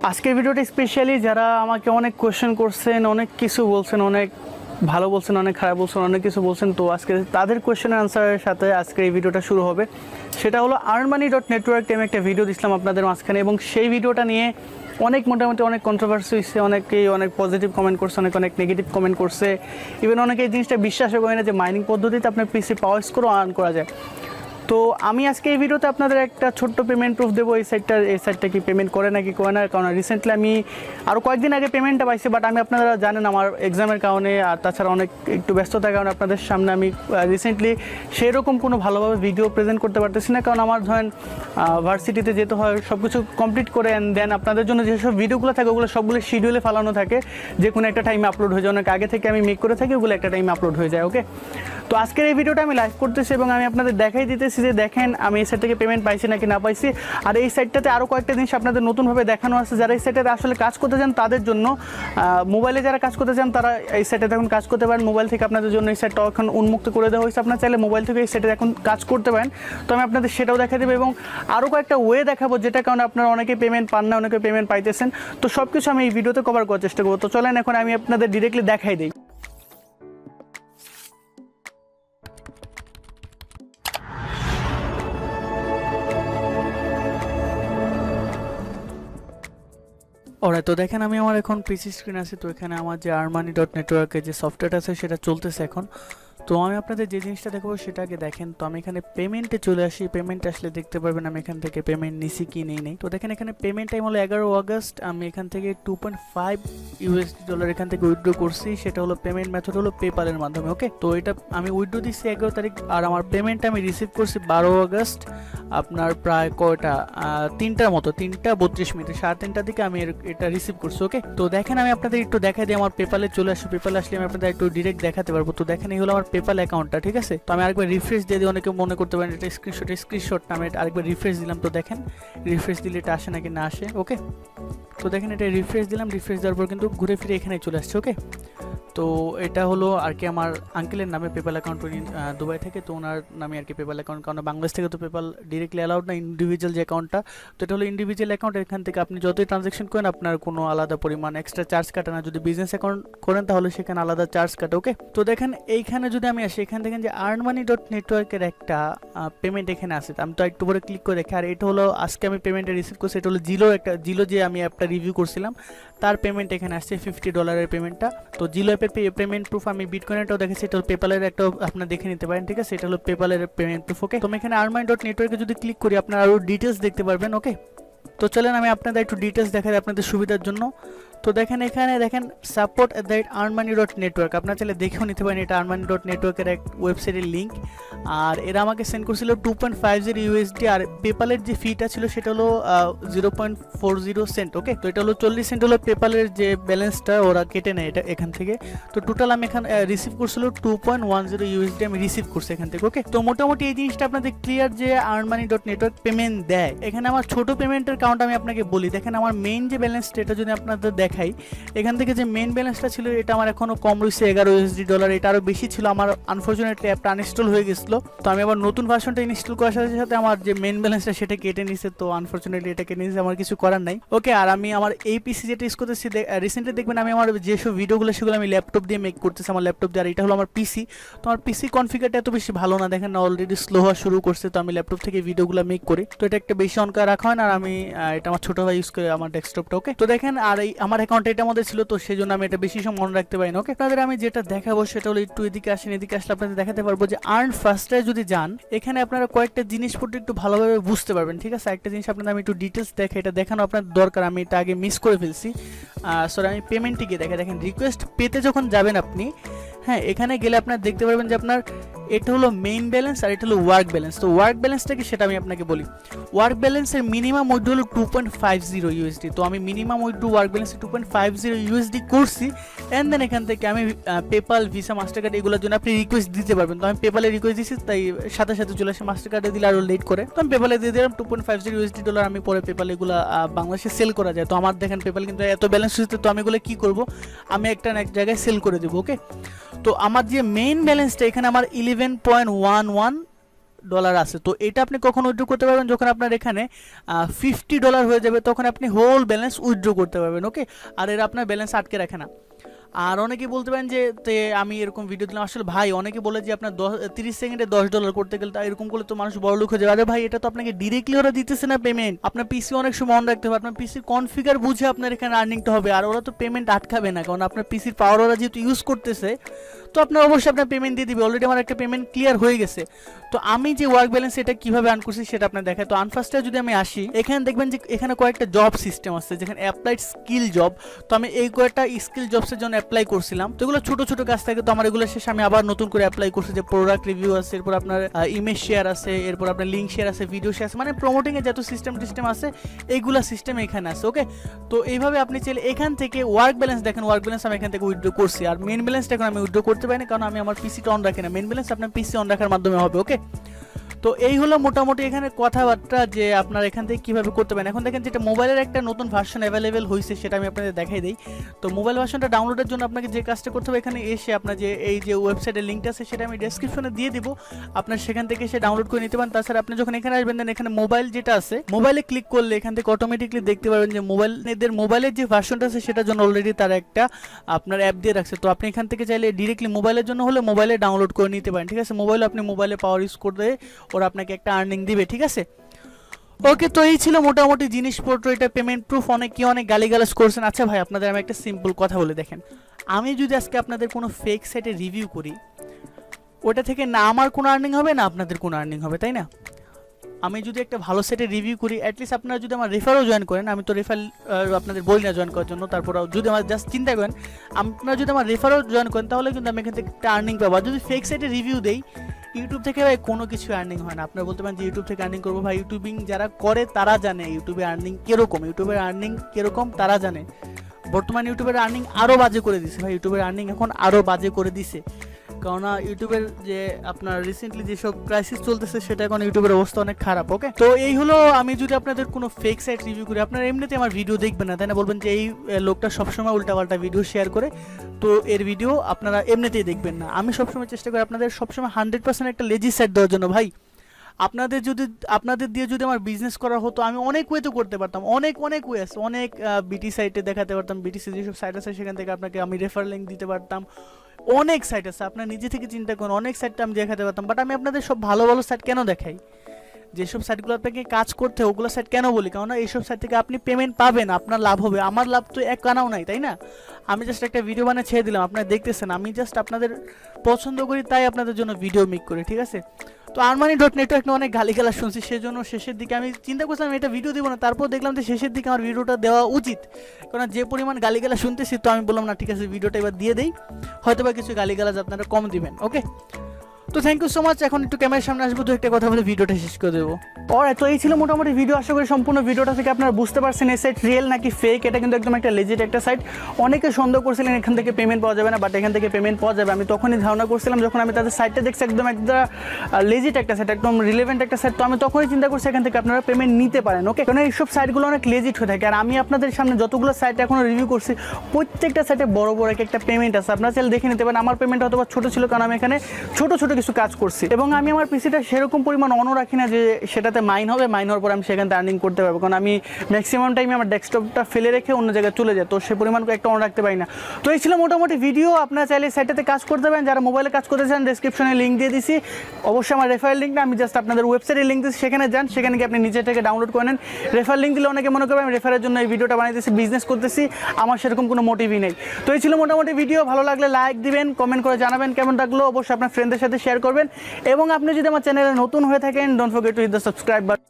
আজকের ভিডিওটা স্পেশালি যারা আমাকে অনেক কোয়েশ্চেন করছেন, অনেক কিছু বলছেন, অনেক ভালো বলছেন, অনেক খারাপ বলছেন, অনেক কিছু বলছেন। তো আজকে তাদের কোয়েশ্চেনের আনসারের সাথে আজকে এই ভিডিওটা শুরু হবে। সেটা হলো earnmoney.network আমি একটা ভিডিও দিছিলাম আপনাদের মাঝখানে, এবং সেই ভিডিওটা নিয়ে মোটামুটি অনেক কন্ট্রোভার্সি হয়েছে। অনেকেই অনেক পজিটিভ কমেন্ট করছে, অনেক নেগেটিভ কমেন্ট করছে। ইভেন অনেকে এই জিনিসটা বিশ্বাসও করে না যে মাইনিং পদ্ধতিতে আপনার পিসি পাওয়ার স্কোরও আর্ন করা যায়। তো আমি আজকে এই ভিডিওতে আপনাদের একটা ছোট্ট পেমেন্ট প্রুফ দেবো। এই সাইটটা কি পেমেন্ট করে নাকি করে না, কারণ রিসেন্টলি আমি আরও কয়েকদিন আগে পেমেন্টটা পাইছি, বাট আমি আপনারা জানেন আমার এক্সামের কারণে আর তাছাড়া অনেক একটু ব্যস্ততার কারণে আপনাদের সামনে আমি রিসেন্টলি সেরকম কোনো ভালোভাবে ভিডিও প্রেজেন্ট করতে পারতেছি না। কারণ আমার ধরেন ভার্সিটিতে যেতে হয়, সব কিছু কমপ্লিট করে অ্যান্ড দেন আপনাদের জন্য যেসব ভিডিওগুলো থাকে ওগুলো সবগুলো শিডিউলে ফালানো থাকে, যে কোনো একটা টাইমে আপলোড হয়ে যায়। অনেক আগে থেকে আমি মেক করে থাকি, ওগুলো একটা টাইমে আপলোড হয়ে যায়। ওকে, তো আজকের এই ভিডিওটা আমি লাইভ করতেছি এবং আমি আপনাদের দেখাই দিতেছি যে দেখেন আমি এই সাইট থেকে পেমেন্ট পাইছি নাকি না পাইছি। আর এই সাইটটাতে আরও কয়েকটা জিনিস আপনাদের নতুনভাবে দেখানো আছে। যারা এই সাইটটাতে আসলে কাজ করতে চান তাদের জন্য, মোবাইলে যারা কাজ করতে চান তারা এই সাইটে এখন কাজ করতে পারেন। মোবাইল থেকে আপনাদের জন্য এই সাইটটা এখন উন্মুক্ত করে দেওয়া হয়েছে। আপনার চাইলে মোবাইল থেকে এই সাইটে এখন কাজ করতে পারেন। তো আমি আপনাদের সেটাও দেখা দেবো এবং আরও কয়েকটা ওয়ে দেখাবো, যেটা কারণে আপনারা অনেকে পেমেন্ট পান না, অনেকে পেমেন্ট পাইতেছেন। তো সব কিছু আমি এই ভিডিওতে কভার করার চেষ্টা করবো। তো চলেন এখন আমি আপনাদের ডিরেক্টলি দেখাই দিই। তো দেখেন আমি আমার এখন পিসি স্ক্রিন আছে। তো এখানে আমার যে earnmoney.network যে সফটওয়্যার আছে সেটা চলতেছে এখন। তো আমি আপনাদের যে জিনিসটা দেখাবো সেটা আগে দেখেন। তো আমি এখানে পেমেন্টে চলে আসি। পেমেন্টে আসলে দেখতে পারবেন আমি এখান থেকে পেমেন্ট নিছি কি নেই। তো দেখেন এখানে পেমেন্ট টাইম হলো 11 আগস্ট। আমি এখান থেকে $2.5 এখান থেকে উইথড্র করছি। সেটা হলো পেমেন্ট মেথড হলো পেপালের মাধ্যমে। ওকে, তো এটা আমি উইথড্র দিচ্ছি 11 তারিখ, আর আমার পেমেন্টটা আমি রিসিভ করছি 12 আগস্ট আপনার প্রায় কয়টা 3টার মতো, 3:32 3:30টার দিকে আমি এটা রিসিভ করছি। ওকে, তো দেখেন আমি আপনাদের একটু দেখাই দিই। আমার পেপালে চলে আসি। পেপালে আসলে আমি আপনাদের একটু ডিরেক্ট দেখাতে পারবো। তো দেখেন এই হলো আমার পেপাল অ্যাকাউন্টটা, ঠিক আছে। তো আমি আরেকবার রিফ্রেশ দিয়ে দিই। অনেকে মনে করতে পারেন এটা স্ক্রিনশটটা আমি আরেকবার রিফ্রেশ দিলাম। তো দেখেন রিফ্রেশ দিলে এটা আসে নাকি না আসে। ওকে, তো দেখেন এটা রিফ্রেশ দিলাম। রিফ্রেশ দেওয়ার পর কিন্তু ঘুরে ফিরে এখানে চলে আসছে। ওকে, তো এটা হলো আর কি আমার আঙ্কেলের নামে পেপাল অ্যাকাউন্ট, উনি দুবাই থেকে, তো ওনার নামে আর কি পেপাল অ্যাকাউন্ট। কারণ বাংলাদেশ থেকে তো পেপাল ডিরেক্টলি অ্যালাউড না, ইন্ডিভিজুয়াল যে অ্যাকাউন্টটা। তো এটা হলো ইন্ডিভিজুয়াল অ্যাকাউন্ট। এখান থেকে আপনি যতই ট্রানজ্যাকশন করেন আপনার কোনো আলাদা পরিমাণ এক্সট্রা চার্জ কাটে না। যদি বিজনেস অ্যাকাউন্ট করেন তাহলে সেখানে আলাদা চার্জ কাটে। ওকে, তো দেখেন এইখানে যদি আমি আসি, এখান থেকে যে earnmoney.network-এর একটা পেমেন্ট এখানে আসে। আমি তো একটু পরে ক্লিক করে দেখি। আর এটা হলো আজকে আমি পেমেন্টটা রিসিভ করছি। এটা হলো জিলো যে আমি অ্যাপটা রিভিউ করছিলাম তার পেমেন্ট এখানে আসছে $50 পেমেন্টটা। তো জিলো অ্যাপের পেমেন্ট প্রুফ আমি বিটকয়েনটাও দেখেছি। এটা হলো পেপালের একটা, আপনারা দেখে নিতে পারেন, ঠিক আছে। এটা হলো পেপালের পেমেন্ট প্রুফ। ওকে, তো আমি এখানে earnmoney.network-এ যদি ক্লিক করি আপনারা আরও ডিটেলস দেখতে পারবেন। ওকে, তো চলেন আমি আপনাদের একটু ডিটেলস দেখাই আপনাদের সুবিধার জন্য। তো দেখেন এখানে দেখেন support@earnmoney.network, আপনারা চাইলে দেখেও নিতে পারেন। এটা earnmoney.network-এর এক ওয়েবসাইটের লিঙ্ক। আর এরা আমাকে সেন্ড করছিল 2.50 ইউএসডি, আর পেপালের যে ফিটা ছিল সেটা হলো 0.40 সেন্ট। ওকে, তো এটা হলো 40 সেন্ট হলো পেপালের যে ব্যালেন্সটা ওরা কেটে নেয় এটা এখান থেকে। তো টোটাল আমি এখানে রিসিভ করছিল 2.10 ইউএসডি আমি রিসিভ করছি এখান থেকে। ওকে, তো মোটামুটি এই জিনিসটা আপনাদের ক্লিয়ার যে earnmoney.network পেমেন্ট দেয়। এখানে আমার ছোট পেমেন্টের কাউন্ট আমি আপনাকে বলি। দেখেন আমার মেইন যে ব্যালেন্স এটা যদি আপনাদের দেখাই, এখান থেকে যে মেইন ব্যালেন্সটা ছিল এটা আমার এখনো কম রয়েছে $11। এটা আরও বেশি ছিল। আমার আনফরচুনেটলি অ্যাপটা আনইনস্টল হয়ে গেছিলো। তো আমি আবার নতুন ভার্সনটা ইনস্টল করার সাথে সাথে আমার যে মেইন ব্যালেন্সটা সেটা কেটে নিছে। তো আনফরচুনেটলি এটা কেটে নিছে, আমার কিছু করার নাই। ওকে, আর আমি আমার এই পিসি যেটা ইউজ করতেছি রিসেন্টলি দেখবেন আমি আমার যেসব ভিডিওগুলো সেগুলো আমি ল্যাপটপ দিয়ে মেক করতেছি, আমার ল্যাপটপ দিয়ে। আর এটা হলো আমার পিসি। তো আমার পিসি কনফিগারটা এত বেশি ভালো না, দেখেন না অলরেডি স্লো হওয়া শুরু করছে। তো আমি ল্যাপটপ থেকে ভিডিওগুলো মেক করি। তো এটা একটা বেশি অন করে রাখা হয় না, আর আমি এটা আমার ছোটো ভাই ইউজ করে আমার ডেস্কটপটা। ওকে, তো দেখেন আর এই আমার অ্যাকাউন্টে এটার মধ্যে ছিল, তো সেই জন্য আমি এটা বেশি সময় মনে রাখতে পারি না। ওকে, আপনাদের আমি যেটা দেখাবো সেটা হলো একটু এদিকে আসেন। এদিকে আসলে আপনাদের দেখাতে পারবো যে আর্ন ফার্স্টে যদি যান, এখানে আপনারা কয়েকটা জিনিসপত্র একটু ভালোভাবে বুঝতে পারবেন, ঠিক আছে। একটা জিনিস আপনাদের আমি একটু ডিটেলস দেখে, এটা দেখানো আপনার দরকার, আমি এটা আগে মিস করে ফেলছি। সরি, আমি পেমেন্টে গিয়ে দেখেন রিকোয়েস্ট পেতে যখন যাবেন আপনি, হ্যাঁ, এখানে গেলে আপনার দেখতে পারবেন যে আপনার এটা হলো মেইন ব্যালেন্স আর এটা হলো ওয়ার্ক ব্যালেন্স। তো ওয়ার্ক ব্যালেন্সটা কি সেটা আমি আপনাকে বলি। ওয়ার্ক ব্যালেন্সের মিনিমাম উইথড্র হলো 2.50 ইউএসডি। তো আমি মিনিমাম উইথড্র ওয়ার্ক ব্যালেন্সে 2.50 ইউএসডি করছি। অ্যান্ড দেন এখান থেকে আমি পেপাল, ভিসা, মাস্টার কার্ড এগুলোর জন্য আপনি রিকোয়েস্ট দিতে পারবেন। তো আমি পেপালে রিকোয়েস্ট দিচ্ছি, তাই সাথে সাথে চলে আসে। মাস্টার কার্ডে দিলে আরও লেট করে, তো আমি পেপালে দিয়ে দিলাম $2.50 ইউএসডি। আমি পরে পেপাল এগুলো বাংলাদেশে সেল করা যায়। তো আমার দেখেন পেপাল কিন্তু এত ব্যালেন্স হচ্ছে, তো আমি এগুলো কী করবো, আমি একটা না এক জায়গায় সেল করে দেবো। ওকে, তো আমার যে মেইন ব্যালেন্সটা এখানে আমার $11.11 ডলার আছে। তো এটা আপনি কখন উইথড্র করতে পারবেন, যখন আপনার এখানে $50 হয়ে যাবে তখন আপনি হোল ব্যালেন্স উইথড্র করতে পারবেন। ওকে, আর এরা আপনার ব্যালেন্স আটকে রাখে না। আর অনেকে বলতে পারেন যে আমি এরকম ভিডিও দিলাম, আসলে ভাই অনেকে বলে যে আপনার 30 সেকেন্ডে $10 করতে গেলে এরকম করলে তো মানুষ বড়লোক হয়ে যাবে। আরে ভাই এটা তো আপনাকে ডিরেক্টলি ওরা দিতেছে না পেমেন্ট, আপনার পিসি অনেক সময় অন রাখতে হবে, আপনার পিসির কনফিগার বুঝে আপনার এখানে আর্নিংটা হবে। আর ওরা তো পেমেন্ট আটকাবে না, কারণ আপনার পিসির পাওয়ার ওরা যেহেতু ইউজ করতেছে, তো আপনার অবশ্যই আপনার পেমেন্ট দিয়ে দিবে। অলরেডি আমার একটা পেমেন্ট ক্লিয়ার হয়ে গেছে। তো আমি যে ওয়ার্ক ব্যালেন্স এটা কিভাবে আর্ন করছি সেটা আপনার দেখায়। তো আনফার্স্টে যদি আমি আসি, এখানে দেখবেন যে এখানে কয়েকটা জব সিস্টেম আছে, যেখানে অ্যাপ্লাইড স্কিল জব। তো আমি এই কয়েকটা স্কিল জবসের জন্য অ্যাপ্লাই করছিলাম। তো এগুলো ছোট ছোট কাজ থাকে, তো আমার এগুলো শেষে আমি আবার নতুন করে অ্যাপ্লাই করছি, যে প্রোডাক্ট রিভিউ আছে, এরপর আপনার ইমেজ শেয়ার আছে, এরপর আপনার লিঙ্ক শেয়ার আছে, ভিডিও শেয়ার আছে, মানে প্রমোটিং এর যত সিস্টেম আছে এইগুলা সিস্টেম এখানে আছে। ওকে, তো এইভাবে আপনি চাইলে এখান থেকে ওয়ার্ক ব্যালেন্স দেখেন, ওয়ার্ক ব্যালেন্স আমি এখান থেকে উইথড্র করছি। আর মেইন ব্যালেন্সটা এখন আমি উইথড্র করতে পারি না, কারণ আমি আমার পিসিটা অন রাখি না। মেইন ব্যালেন্স আপনার পিসি অন রাখার মাধ্যমে হবে। ওকে, তো এই হলো মোটামুটি এখানে কথাবার্তা যে আপনার এখান থেকে কীভাবে করতে পারেন। এখন দেখেন যেটা মোবাইলের একটা নতুন ভার্সন অ্যাভেলেবেল হয়েছে, সেটা আমি আপনাদের দেখাই দিই। তো মোবাইল ভার্সনটা ডাউনলোডের জন্য আপনাকে যে কাজটা করতে হবে, এখানে এসে আপনার যে এই যে ওয়েবসাইটের লিঙ্কটা আছে সেটা আমি ডেসক্রিপশনে দিয়ে দিব, আপনার সেখান থেকে এসে ডাউনলোড করে নিতে পারেন। তাছাড়া আপনি যখন এখানে আসবেন দেন এখানে মোবাইল যেটা আছে, মোবাইলে ক্লিক করলে এখান থেকে অটোমেটিকলি দেখতে পাবেন যে মোবাইলের যে ভার্সনটা আছে সেটার জন্য অলরেডি তারা একটা আপনার অ্যাপ দিয়ে রাখছে। তো আপনি এখান থেকে চাইলে ডিরেক্টলি মোবাইলের জন্য হলে মোবাইলে ডাউনলোড করে নিতে পারেন। ঠিক আছে, মোবাইলে আপনি মোবাইলে পাওয়ার ইউজ করলে ওরা আপনাকে একটা আর্নিং দিবে। ঠিক আছে, ওকে, তো এই ছিল মোটামুটি জিনিসপত্র, এটা পেমেন্ট প্রুফ। অনেক গালিগালাজ করছেন। আচ্ছা ভাই, আপনাদের আমি একটা সিম্পল কথা বলে দেখেন, আমি যদি আজকে আপনাদের কোনো ফেক সাইটে রিভিউ করি, ওটা থেকে না আমার কোনো আর্নিং হবে না আপনাদের কোনো আর্নিং হবে, তাই না? আমি যদি একটা ভালো সাইটে রিভিউ করি, অ্যাটলিস্ট আপনারা যদি আমার রেফারও জয়েন করেন, আমি তো রেফার আপনাদের বলি না জয়েন করার জন্য, তারপরেও যদি আমার জাস্ট চিন্তা করেন আপনারা যদি আমার রেফারও জয়েন করেন, তাহলে কিন্তু আমি এখান থেকে একটা আর্নিং পাবো। যদি ফেক সাইটে রিভিউ দেই, ইউটিউব থেকে ভাই কোনো কিছু আর্নিং হয় না। আপনারা বলতে পারেন যে ইউটিউব থেকে আর্নিং করবো, ভাই ইউটিউবিং যারা করে তারা জানে ইউটিউবে আর্নিং কীরকম তারা জানে। বর্তমানে ইউটিউবের আর্নিং আরও বাজে করে দিছে ভাই, ইউটিউবের আর্নিং এখন আরও বাজে করে দিছে। কেননা ইউটিউবের যে আপনার রিসেন্টলি যেসব ক্রাইসিস চলতেছে, সেটা এখন ইউটিউবের অবস্থা অনেক খারাপ। ওকে, তো এই হলো, আমি যদি আপনাদের কোনো ফেক সাইট রিভিউ করি, আপনারা এমনিতে আমার ভিডিও দেখবেন না, তাই না? বলবেন যে এই লোকটা সবসময় উল্টাপাল্টা ভিডিও শেয়ার করে, তো এর ভিডিও আপনারা এমনিতেই দেখবেন না। আমি সবসময় চেষ্টা করি আপনাদের সবসময় 100% একটা লেজি সাইট দেওয়ার জন্য। ভাই আপনাদের দিয়ে যদি আমার বিজনেস করা হতো, আমি অনেক ওয়েতে করতে পারতাম, অনেক ওয়ে আছে, অনেক বিটি সাইটে দেখাতে পারতাম, বিটিসি যেসব সাইট আছে সেখান থেকে আপনাকে আমি রেফার লিঙ্ক দিতে পারতাম। অনেক সাইট আছে, আপনার নিজে থেকে চিন্তা করুন, অনেক সাইটটা আমি দেখাতে পারতাম। বাট আমি আপনাদের সব ভালো সাইট কেন দেখাই? যেসব সাইটগুলো আপনাকে কাজ করতে হয় ওগুলো সাইট কেন বলি? কারণ এইসব সাইট থেকে আপনি পেমেন্ট পাবেন, আপনার লাভ হবে। আমার লাভ তো এক কানাও নাই, তাই না? আমি জাস্ট একটা ভিডিও বানিয়ে ছেড়ে দিলাম, আপনারা দেখতেছেন। আমি জাস্ট আপনাদের পছন্দ করি, তাই আপনাদের জন্য ভিডিও মেক করি। ঠিক আছে, তো earnmoney.network অনেক গালিগালাজ শুনছি, সেজন্য শেষের দিকে আমি চিন্তা করছিলাম এটা ভিডিও দেবো না, তারপর দেখলাম যে শেষের দিকে আমার ভিডিওটা দেওয়া উচিত, কারণ যে পরিমাণ গালিগালাজ শুনতেছি। তো আমি বললাম না, ঠিক আছে ভিডিওটা এবার দিয়ে দেই, হয়তো বা কিছু গালিগালাজ আপনারা কম দিবেন। ওকে, তো থ্যাংক ইউ সো মাচ। এখন একটু ক্যামেরার সামনে আসবো, তো একটা কথা বলে ভিডিওটা শেষ করে দেবো। তো এই ছিল মোটামুটি ভিডিও। আশা করি সম্পূর্ণ ভিডিওটা থেকে আপনারা বুঝতে পারছেন এই সাইট রিয়েল নাকি ফেক। এটা কিন্তু একদম একটা লেজিট একটা সাইট। অনেকে সন্দেহ করছিলেন এখান থেকে পেমেন্ট পাওয়া যাবে না, বাট এখান থেকে পেমেন্ট পাওয়া যাবে। আমি তখনই ধারণা করছিলাম যখন আমি তাদের সাইটটা দেখছি, একদম একটা লেজিট একটা সাইট, একদম রিলেভেন্ট একটা সাইট। তো আমি তখনই চিন্তা করছি এখান থেকে আপনারা পেমেন্ট নিতে পারেন। ওকে, কারণ এইসব সাইটগুলো অনেক লেজিট হয়ে থাকে। আর আমি আপনাদের সামনে যতগুলো সাইট এখনো রিভিউ করছি, প্রত্যেকটা সাইটে বড় একটা পেমেন্ট আছে। আপনারা চাইলে দেখে নিতে পারেন। আমার পেমেন্ট হয়তো ছোটো ছিল, কারণ আমি এখানে ছোট কিছু কাজ করছি, এবং আমি আমার পিসিটা সেরকম পরিমাণ অনও রাখি না যে সেটাতে মাইন হওয়ার পর আমি সেখান থেকে আর্নিং করতে পারবো। কারণ আমি ম্যাক্সিমাম টাইমে আমার ডেস্কটপটা ফেলে রেখে অন্য জায়গায় চলে যায়, তো সে পরিমাণ একটা অন রাখতে পারি না। তো এই ছিল মোটামুটি ভিডিও। আপনারা চাইলে সাইটটাতে কাজ করতে পারেন। যারা মোবাইলে কাজ করতে চান, ডেসক্রিপশনে লিঙ্ক দিয়ে দিছি, অবশ্যই আমার রেফারেল লিঙ্কটা আমি জাস্ট আপনাদের ওয়েবসাইটের লিঙ্ক দিচ্ছি, সেখানে যান, সেখানে গিয়ে আপনি নিজে থেকে ডাউনলোড করে নেন। রেফার লিঙ্ক দিলে অনেকে মনে করবে আমি রেফারের জন্য এই ভিডিওটা বানাইতেছি, বিজনেস করতেছি, আমার সেরকম কোনো মোটিভই নেই। তো এই ছিল মোটামুটি ভিডিও। ভালো লাগলে লাইক দিবেন, কমেন্ট করে জানাবেন কেমন লাগলো, অবশ্যই আপনার ফ্রেন্ডদের সাথে শেয়ার করবেন। এবং আপনি যদি আমার চ্যানেলে নতুন হয়ে থাকেন, don't forget to hit the subscribe button.